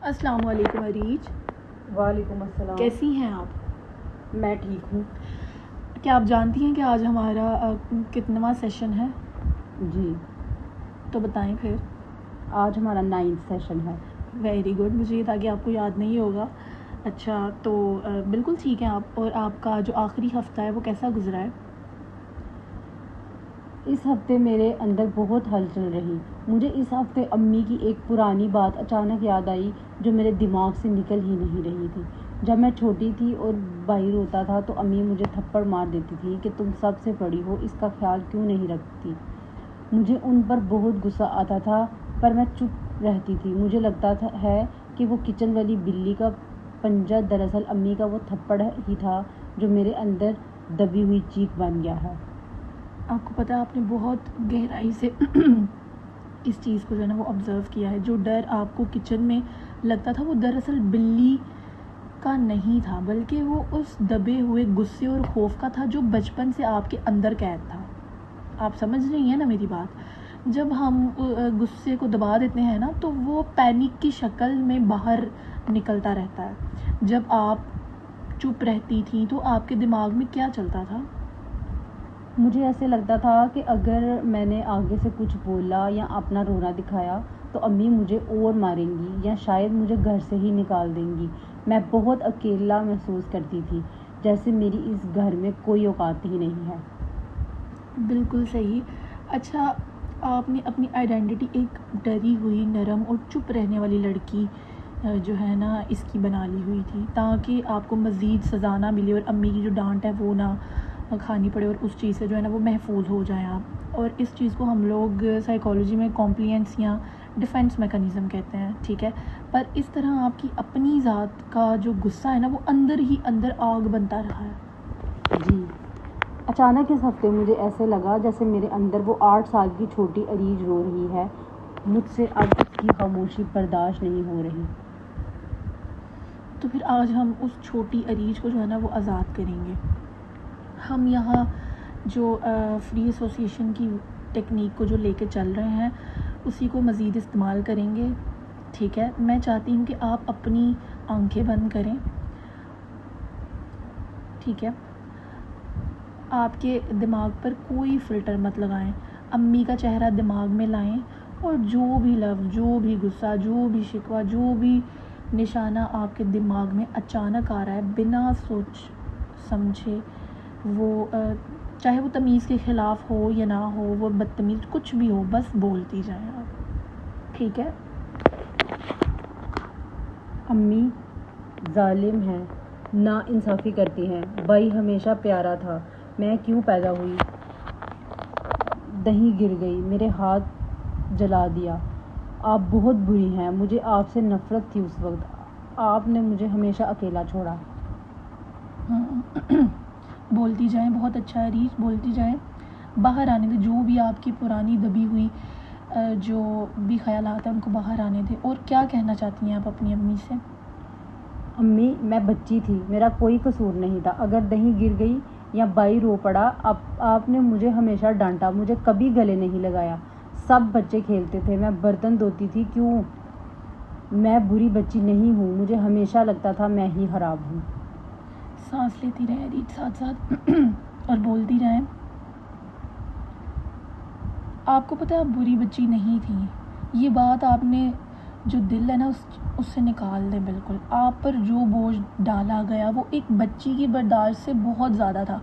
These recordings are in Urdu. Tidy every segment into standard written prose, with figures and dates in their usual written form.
السلام علیکم عریج. وعلیکم السلام. کیسی ہیں آپ؟ میں ٹھیک ہوں. کیا آپ جانتی ہیں کہ آج ہمارا کتنواں سیشن ہے؟ جی تو بتائیں پھر. آج ہمارا 9th سیشن ہے. Very good. مجھے یہ تھا کہ آپ کو یاد نہیں ہوگا. اچھا تو بالکل ٹھیک ہے آپ. اور آپ کا جو آخری ہفتہ ہے وہ کیسا گزرا ہے؟ اس ہفتے میرے اندر بہت ہلچل رہی. مجھے اس ہفتے امی کی ایک پرانی بات اچانک یاد آئی جو میرے دماغ سے نکل ہی نہیں رہی تھی. جب میں چھوٹی تھی اور بھائی روتا تھا تو امی مجھے تھپڑ مار دیتی تھی کہ تم سب سے بڑی ہو، اس کا خیال کیوں نہیں رکھتی. مجھے ان پر بہت غصہ آتا تھا پر میں چپ رہتی تھی. مجھے لگتا ہے کہ وہ کچن والی بلی کا پنجہ دراصل امی کا وہ تھپڑ ہی تھا جو میرے اندر دبی ہوئی چیخ بن گیا ہے. آپ کو پتہ ہے آپ نے بہت گہرائی سے اس چیز کو جو ہے نا وہ آبزرو کیا ہے. جو ڈر آپ کو کچن میں لگتا تھا وہ دراصل بلی کا نہیں تھا بلکہ وہ اس دبے ہوئے غصے اور خوف کا تھا جو بچپن سے آپ کے اندر قید تھا. آپ سمجھ رہی ہیں نا میری بات؟ جب ہم غصے کو دبا دیتے ہیں نا تو وہ پینک کی شکل میں باہر نکلتا رہتا ہے. جب آپ چپ رہتی تھیں تو آپ کے دماغ میں کیا چلتا تھا؟ مجھے ایسے لگتا تھا کہ اگر میں نے آگے سے کچھ بولا یا اپنا رونا دکھایا تو امی مجھے اور ماریں گی یا شاید مجھے گھر سے ہی نکال دیں گی. میں بہت اکیلا محسوس کرتی تھی، جیسے میری اس گھر میں کوئی اوقات ہی نہیں ہے. بالکل صحیح. اچھا آپ نے اپنی آئیڈینٹی ایک ڈری ہوئی، نرم اور چپ رہنے والی لڑکی جو ہے نا اس کی بنا لی ہوئی تھی تاکہ آپ کو مزید سزا نہ ملے اور امی کی جو ڈانٹ ہے وہ نہ کھانی پڑے اور اس چیز سے جو ہے نا وہ محفوظ ہو جائیں آپ. اور اس چیز کو ہم لوگ سائیکالوجی میں کمپلینس یا ڈیفینس میکانزم کہتے ہیں، ٹھیک ہے. پر اس طرح آپ کی اپنی ذات کا جو غصہ ہے نا وہ اندر ہی اندر آگ بنتا رہا ہے. جی اچانک اس ہفتے مجھے ایسے لگا جیسے میرے اندر وہ 8 سال کی چھوٹی عریج رو رہی ہے. مجھ سے اب اس کی خاموشی برداشت نہیں ہو رہی. تو پھر آج ہم اس چھوٹی عریج کو جو ہے نا وہ آزاد کریں گے. ہم یہاں جو فری ایسوسیشن کی ٹیکنیک کو جو لے کے چل رہے ہیں اسی کو مزید استعمال کریں گے، ٹھیک ہے. میں چاہتی ہوں کہ آپ اپنی آنکھیں بند کریں، ٹھیک ہے. آپ کے دماغ پر کوئی فلٹر مت لگائیں. امی کا چہرہ دماغ میں لائیں اور جو بھی لفظ، جو بھی غصہ، جو بھی شکوہ، جو بھی نشانہ آپ کے دماغ میں اچانک آ رہا ہے بنا سوچ سمجھے، وہ چاہے وہ تمیز کے خلاف ہو یا نہ ہو، وہ بدتمیز کچھ بھی ہو، بس بولتی جائیں آپ، ٹھیک ہے. امی ظالم ہیں، نا انصافی کرتی ہیں. بھائی ہمیشہ پیارا تھا، میں کیوں پیدا ہوئی. دہی گر گئی، میرے ہاتھ جلا دیا. آپ بہت بری ہیں، مجھے آپ سے نفرت تھی اس وقت. آپ نے مجھے ہمیشہ اکیلا چھوڑا. بولتی جائیں، بہت اچھا ہے ریچ، بولتی جائیں. باہر آنے دیں جو بھی آپ کی پرانی دبی ہوئی جو بھی خیالات ہیں ان کو باہر آنے دیں. اور کیا کہنا چاہتی ہیں آپ اپنی امی سے؟ امی میں بچی تھی، میرا کوئی قصور نہیں تھا. اگر دہی گر گئی یا بھائی رو پڑا آپ نے مجھے ہمیشہ ڈانٹا، مجھے کبھی گلے نہیں لگایا. سب بچے کھیلتے تھے، میں برتن دھوتی تھی. کیوں میں بری بچی نہیں ہوں؟ مجھے ہمیشہ لگتا تھا میں ہی خراب ہوں. سانس لیتی رہیں ریچ ساتھ ساتھ اور بولتی رہیں. آپ کو پتہ ہے آپ بری بچی نہیں تھیں. یہ بات آپ نے جو دل ہے نا اس سے نکال دیں بالکل. آپ پر جو بوجھ ڈالا گیا وہ ایک بچی کی برداشت سے بہت زیادہ تھا.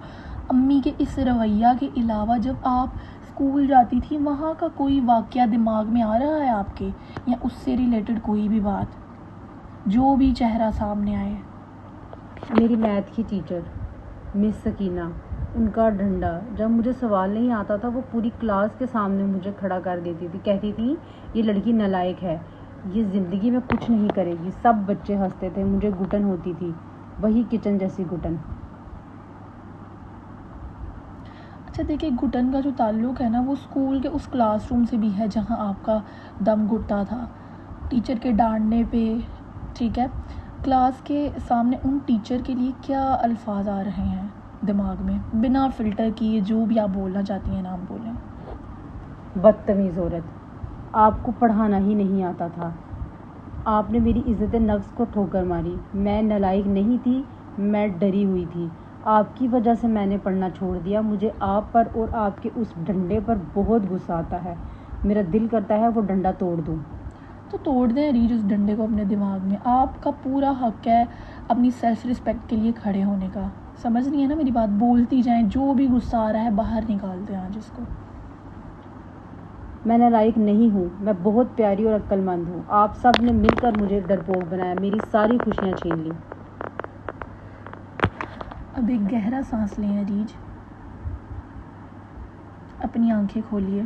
امی کے اس رویہ کے علاوہ جب آپ اسکول جاتی تھی وہاں کا کوئی واقعہ دماغ میں آ رہا ہے آپ کے، یا اس سے ریلیٹڈ کوئی بھی بات جو بھی چہرہ سامنے آئے؟ میری میتھ کی ٹیچر مس سکینہ، ان کا ڈنڈا جب مجھے سوال نہیں آتا تھا وہ پوری کلاس کے سامنے مجھے کھڑا کر دیتی تھی. کہتی تھی یہ لڑکی نالائق ہے، یہ زندگی میں کچھ نہیں کرے گی. سب بچے ہنستے تھے، مجھے گھٹن ہوتی تھی، وہی کچن جیسی گھٹن. اچھا دیکھیں، گھٹن کا جو تعلق ہے نا وہ اسکول کے اس کلاس روم سے بھی ہے جہاں آپ کا دم گھٹتا تھا ٹیچر کے ڈانٹنے پہ، ٹھیک ہے. کلاس کے سامنے ان ٹیچر کے لیے کیا الفاظ آ رہے ہیں دماغ میں بنا فلٹر کیے؟ جو بھی آپ بولنا چاہتی ہیں نام بولیں. بدتمیز عورت، آپ کو پڑھانا ہی نہیں آتا تھا، آپ نے میری عزت نفس کو ٹھوکر ماری. میں نالائق نہیں تھی, میں ڈری ہوئی تھی. آپ کی وجہ سے میں نے پڑھنا چھوڑ دیا. مجھے آپ پر اور آپ کے اس ڈنڈے پر بہت غصہ آتا ہے. میرا دل کرتا ہے وہ ڈنڈا توڑ دوں. تو توڑ دیں ریج اس ڈنڈے کو اپنے دماغ میں. آپ کا پورا حق ہے اپنی سیلف رسپیکٹ کے لیے کھڑے ہونے کا. سمجھ رہی ہے نا میری بات؟ بولتی جائیں, جو بھی غصہ آ رہا ہے باہر نکال دیں آج اس کو. میں نالائق نہیں ہوں, میں بہت پیاری اور عقل مند ہوں. آپ سب نے مل کر مجھے ڈرپوک بنایا, میری ساری خوشیاں چھین لی. اب ایک گہرا سانس لیں ریج, اپنی آنکھیں کھولیے,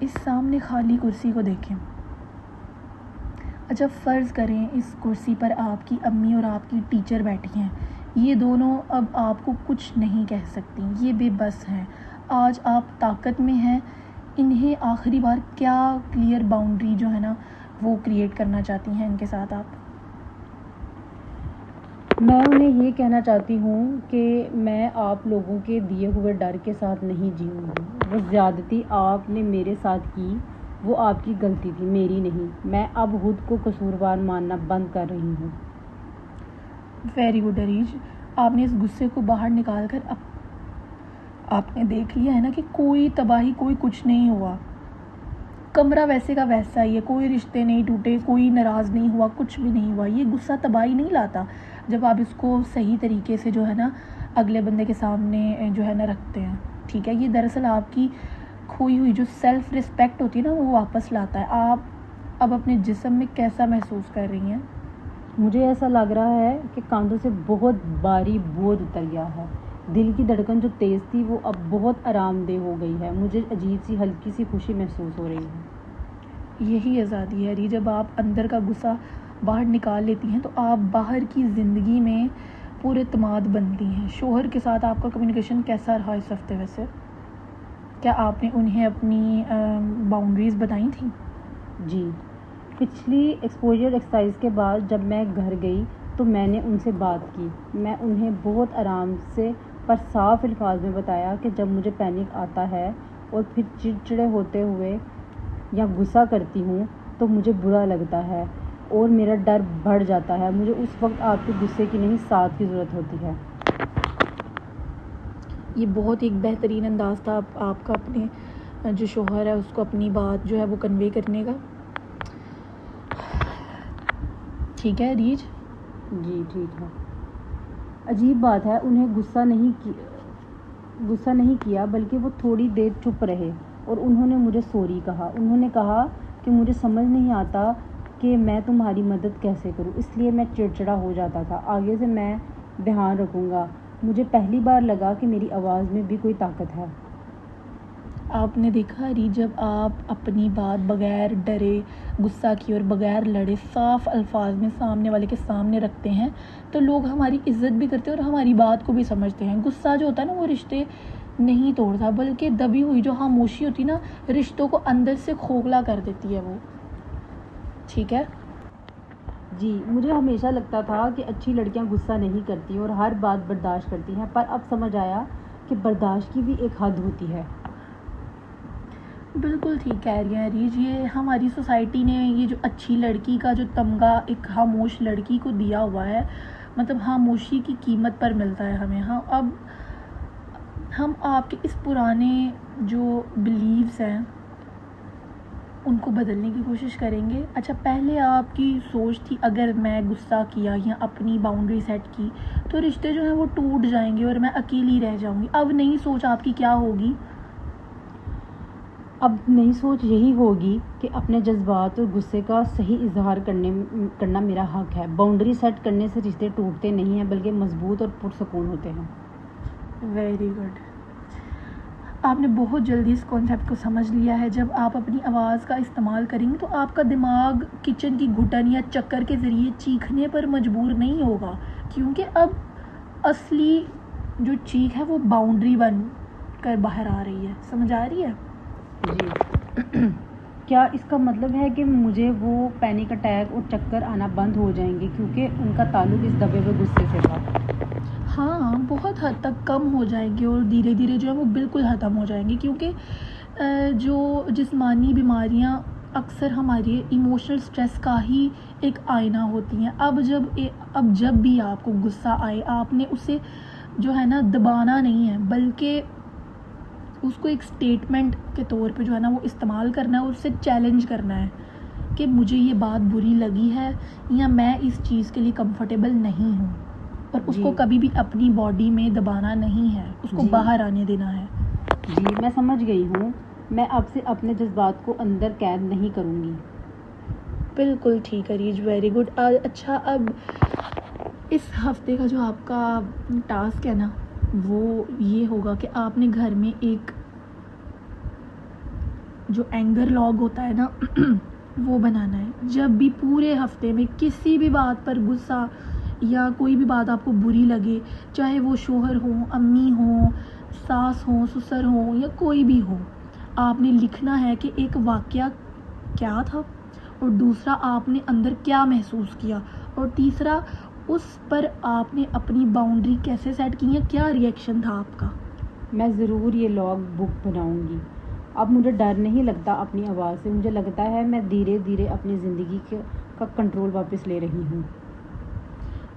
اس سامنے خالی کرسی کو دیکھیں. اچھا فرض کریں اس کرسی پر آپ کی امی اور آپ کی ٹیچر بیٹھی ہیں. یہ دونوں اب آپ کو کچھ نہیں کہہ سکتی, یہ بے بس ہیں. آج آپ طاقت میں ہیں. انہیں آخری بار کیا کلیئر باؤنڈری جو ہے نا وہ کریٹ کرنا چاہتی ہیں ان کے ساتھ آپ؟ میں انہیں یہ کہنا چاہتی ہوں کہ میں آپ لوگوں کے دیے ہوئے ڈر کے ساتھ نہیں جیوں گی. وہ زیادتی آپ نے میرے ساتھ کی وہ آپ کی غلطی تھی, میری نہیں. میں اب خود کو قصوروار ماننا بند کر رہی ہوں. ویری گڈ ریج, آپ نے اس غصے کو باہر نکال کر آپ نے دیکھ لیا ہے نا کہ کوئی تباہی, کوئی کچھ نہیں ہوا. کمرہ ویسے کا ویسا ہی ہے, کوئی رشتے نہیں ٹوٹے, کوئی ناراض نہیں ہوا, کچھ بھی نہیں ہوا. یہ غصہ تباہی نہیں لاتا جب آپ اس کو صحیح طریقے سے جو ہے نا اگلے بندے کے سامنے جو ہے نا رکھتے ہیں. ٹھیک ہے, یہ دراصل آپ کی کھوئی ہوئی جو سیلف رسپیکٹ ہوتی ہے نا وہ واپس لاتا ہے. آپ اب اپنے جسم میں کیسا محسوس کر رہی ہیں؟ مجھے ایسا لگ رہا ہے کہ کاندھوں سے بہت بھاری بوجھ اتر گیا ہے. دل کی دھڑکن جو تیز تھی وہ اب بہت آرام دہ ہو گئی ہے. مجھے عجیب سی ہلکی سی خوشی محسوس ہو رہی ہے. یہی آزادی ہے جب آپ اندر کا غصہ باہر نکال لیتی ہیں تو آپ باہر کی زندگی میں پورے اعتماد بنتی ہیں. شوہر کے ساتھ آپ کا کمیونیکیشن کیسا رہا اس ہفتے ویسے؟ کیا آپ نے انہیں اپنی باؤنڈریز بتائی تھیں؟ جی, پچھلی ایکسپوجر ایکسرسائز کے بعد جب میں گھر گئی تو میں نے ان سے بات کی. میں انہیں بہت آرام سے پر صاف الفاظ میں بتایا کہ جب مجھے پینک آتا ہے اور پھر چڑچڑے ہوتے ہوئے یا غصہ کرتی ہوں تو مجھے برا لگتا ہے اور میرا ڈر بڑھ جاتا ہے. مجھے اس وقت آپ کے غصے کی نہیں ساتھ کی ضرورت ہوتی ہے. یہ بہت ایک بہترین انداز تھا آپ کا اپنے جو شوہر ہے اس کو اپنی بات جو ہے وہ کنوے کرنے کا. ٹھیک ہے ریج؟ جی ٹھیک ہے. عجیب بات ہے, انہیں غصہ نہیں کیا بلکہ وہ تھوڑی دیر چپ رہے اور انہوں نے مجھے سوری کہا. انہوں نے کہا کہ مجھے سمجھ نہیں آتا کہ میں تمہاری مدد کیسے کروں, اس لیے میں چڑچڑا ہو جاتا تھا. آگے سے میں دھیان رکھوں گا. مجھے پہلی بار لگا کہ میری آواز میں بھی کوئی طاقت ہے. آپ نے دیکھا ری, جب آپ اپنی بات بغیر ڈرے, غصہ کیے اور بغیر لڑے صاف الفاظ میں سامنے والے کے سامنے رکھتے ہیں تو لوگ ہماری عزت بھی کرتے ہیں اور ہماری بات کو بھی سمجھتے ہیں. غصہ جو ہوتا ہے نا وہ رشتے نہیں توڑتا بلکہ دبی ہوئی جو خاموشی ہوتی نا رشتوں کو اندر سے کھوکھلا کر دیتی ہے وہ. ٹھیک ہے جی, مجھے ہمیشہ لگتا تھا کہ اچھی لڑکیاں غصہ نہیں کرتی اور ہر بات برداشت کرتی ہیں, پر اب سمجھ آیا کہ برداشت کی بھی ایک حد ہوتی ہے. بالکل ٹھیک کہہ رہی ہیں ریج. یہ ہماری سوسائٹی نے یہ جو اچھی لڑکی کا جو تمغہ ایک خاموش لڑکی کو دیا ہوا ہے, مطلب خاموشی کی قیمت پر ملتا ہے ہمیں. ہاں, اب ہم آپ کے اس پرانے جو بلیوز ہیں ان کو بدلنے کی کوشش کریں گے. اچھا, پہلے آپ کی سوچ تھی اگر میں غصہ کیا یا اپنی باؤنڈری سیٹ کی تو رشتے جو ہیں وہ ٹوٹ جائیں گے اور میں اکیلی رہ جاؤں گی. اب نئی سوچ آپ کی کیا ہوگی؟ اب نئی سوچ یہی ہوگی کہ اپنے جذبات اور غصے کا صحیح اظہار کرنا میرا حق ہے. باؤنڈری سیٹ کرنے سے رشتے ٹوٹتے نہیں ہیں بلکہ مضبوط اور پرسکون ہوتے ہیں. Very good. آپ نے بہت جلدی اس کانسیپٹ کو سمجھ لیا ہے. جب آپ اپنی آواز کا استعمال کریں گے تو آپ کا دماغ کچن کی گھٹن یا چکر کے ذریعے چیخنے پر مجبور نہیں ہوگا, کیونکہ اب اصلی جو چیخ ہے وہ باؤنڈری بن کر باہر آ رہی ہے. سمجھ آ رہی ہے؟ جی. کیا اس کا مطلب ہے کہ مجھے وہ پینک اٹیک اور چکر آنا بند ہو جائیں گے کیونکہ ان کا تعلق اس دبے ہوئے غصے سے تھا؟ ہاں, بہت حد تک کم ہو جائیں گے اور دھیرے دھیرے جو ہے وہ بالکل ختم ہو جائیں گے, کیونکہ جو جسمانی بیماریاں اکثر ہمارے ایموشنل سٹریس کا ہی ایک آئینہ ہوتی ہیں. اب جب بھی آپ کو غصہ آئے آپ نے اسے جو ہے نا دبانا نہیں ہے, بلکہ اس کو ایک سٹیٹمنٹ کے طور پہ جو ہے نا وہ استعمال کرنا ہے, اور اس سے چیلنج کرنا ہے کہ مجھے یہ بات بری لگی ہے یا میں اس چیز کے لیے کمفرٹیبل نہیں ہوں, اور اس کو کبھی بھی اپنی باڈی میں دبانا نہیں ہے, اس کو باہر آنے دینا ہے. جی میں سمجھ گئی ہوں. میں اب سے اپنے جذبات کو اندر قید نہیں کروں گی. بالکل ٹھیک ہے ریج, ویری گڈ. اچھا, اب اس ہفتے کا جو آپ کا ٹاسک ہے نا وہ یہ ہوگا کہ آپ نے گھر میں ایک جو اینگر لاگ ہوتا ہے نا وہ بنانا ہے. جب بھی پورے ہفتے میں کسی بھی بات پر غصہ یا کوئی بھی بات آپ کو بری لگے, چاہے وہ شوہر ہوں, امی ہوں, ساس ہوں, سسر ہوں یا کوئی بھی ہو, آپ نے لکھنا ہے کہ ایک واقعہ کیا تھا, اور دوسرا آپ نے اندر کیا محسوس کیا, اور تیسرا اس پر آپ نے اپنی باؤنڈری کیسے سیٹ کی ہے, کیا ریئیکشن تھا آپ کا. میں ضرور یہ لاگ بک بناؤں گی. اب مجھے ڈر نہیں لگتا اپنی آواز سے. مجھے لگتا ہے میں دھیرے دھیرے اپنی زندگی کا کنٹرول واپس لے رہی ہوں.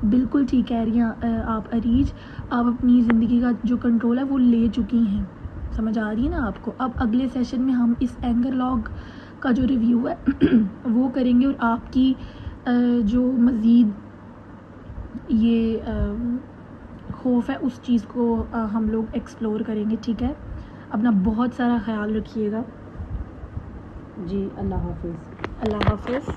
بالکل ٹھیک کہہ رہی ہیں آپ اریج, آپ اپنی زندگی کا جو کنٹرول ہے وہ لے چکی ہیں. سمجھ آ رہی ہے نا آپ کو. اب اگلے سیشن میں ہم اس اینگر لاگ کا جو ریویو ہے وہ کریں گے, اور آپ کی جو مزید یہ خوف ہے اس چیز کو ہم لوگ ایکسپلور کریں گے. ٹھیک ہے, اپنا بہت سارا خیال رکھیے گا. جی اللہ حافظ. اللہ حافظ.